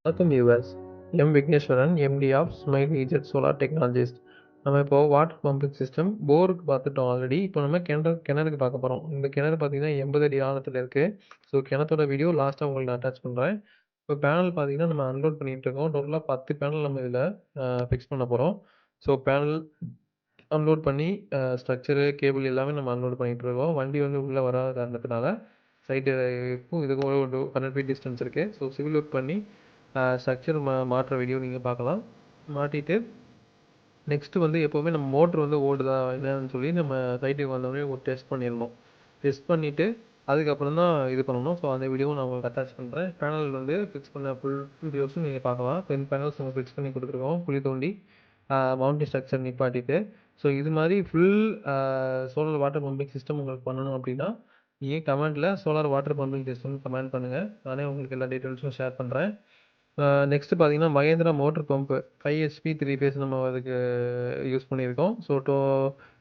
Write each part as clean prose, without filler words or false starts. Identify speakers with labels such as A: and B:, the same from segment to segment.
A: வணக்கம் viewers. M Vigneswaran, MD of smile ஈஜெட் solar technologist. நம்ம இப்போ வாட்டர் பம்பிங் சிஸ்டம் போருக்கு பார்த்துட்டோம் ஆல்ரெடி. இப்போ நம்ம கிணறுக்கு பார்க்க போகிறோம். இந்த கிணறு பார்த்தீங்கன்னா 80 அடி ஆழத்தில் இருக்குது. ஸோ கிணத்தோட வீடியோ லாஸ்ட்டாக உங்களுக்கு நான் அட்டாச் பண்ணுறேன். இப்போ பேனல் பார்த்தீங்கன்னா நம்ம அன்லோட் பண்ணிட்டு இருக்கோம். டோட்டலாக 10 பேனல் நம்ம இதில் ஃபிக்ஸ் பண்ண போகிறோம். ஸோ பேனல் அன்லோட் பண்ணி ஸ்ட்ரக்சரு, கேபிள் எல்லாமே நம்ம அன்லோட் பண்ணிட்டு இருக்கோம். வண்டி வந்து உள்ளே வராத காரணத்தினால சைட்டுக்கும் இதுக்கும் ஒரு 100 ஃபீட் டிஸ்டன்ஸ் இருக்குது. ஸோ சிவில் ஒர்க் பண்ணி ஸ்ட்ரக்சர் மாட்டுற வீடியோ நீங்கள் பார்க்கலாம். மாட்டிட்டு நெக்ஸ்ட்டு வந்து எப்போவுமே நம்ம மோட்ரு வந்து ஓடுதா என்னன்னு சொல்லி நம்ம சைட்டுக்கு வந்தோடனே ஒரு டெஸ்ட் பண்ணிடணும். டெஸ்ட் பண்ணிவிட்டு அதுக்கப்புறம் தான் இது பண்ணணும். ஸோ அந்த வீடியோவும் நான் உங்களுக்கு அட்டாச் பண்ணுறேன். பேனல் வந்து ஃபிக்ஸ் பண்ண ஃபுல் வீடியோஸும் நீங்கள் பார்க்கலாம். 10 பேனல்ஸ் நம்ம ஃபிக்ஸ் பண்ணி கொடுத்துருக்கோம். குழி தோண்டி மவுண்டிங் ஸ்ட்ரக்சர் நிப்பாட்டிட்டு. ஸோ இது மாதிரி full solar water pumping system உங்களுக்கு பண்ணணும் அப்படின்னா நீங்கள் கமெண்ட்டில் சோலார் வாட்டர் பம்பிங் சிஸ்டம்னு கமெண்ட் பண்ணுங்கள். நானே உங்களுக்கு எல்லா டீட்டெயில்ஸும் ஷேர் பண்ணுறேன். நெக்ஸ்ட்டு பார்த்தீங்கன்னா Mahindra motor pump 5 HP 3 phase நம்ம அதுக்கு யூஸ் பண்ணியிருக்கோம். ஸோ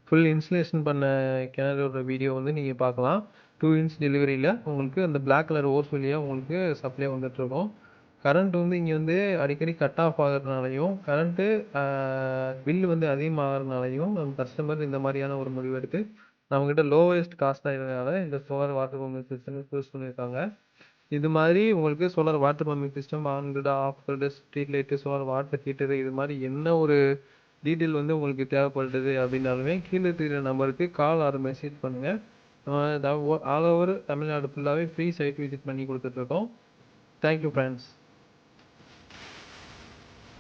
A: ஃபுல் இன்ஸ்டலேஷன் பண்ண கிணறோட வீடியோ வந்து நீங்கள் பார்க்கலாம். 2 இன்ச் டெலிவரியில் உங்களுக்கு அந்த பிளாக் கலர் ஓஸ் வழியாக உங்களுக்கு சப்ளை வந்துட்டுருக்கும். கரண்ட் வந்து இங்கே வந்து அடிக்கடி கட் ஆஃப் ஆகிறதுனாலையும் கரண்ட்டு பில்லு வந்து அதிகமாகறதுனாலையும் நம்ம கஸ்டமர் இந்த மாதிரியான ஒரு முடிவு எடுத்து நம்மக்கிட்ட லோவஸ்ட் காஸ்ட்டாக இருந்ததுனால இந்த solar water pumping system choose பண்ணியிருக்காங்க. இது மாதிரி உங்களுக்கு solar water pumping system, on grid, of grid, street light, solar water heater இது மாதிரி என்ன ஒரு டீட்டெயில் வந்து உங்களுக்கு தேவைப்படுது அப்படின்னாலுமே கீழே தெரிகிற நம்பருக்கு கால் ஆர் மெசேஜ் பண்ணுங்கள். ஆல் ஓவர் தமிழ்நாடு ஃபுல்லாகவே ஃப்ரீ சைட் விசிட் பண்ணி கொடுத்துட்ருக்கோம். Thank you friends.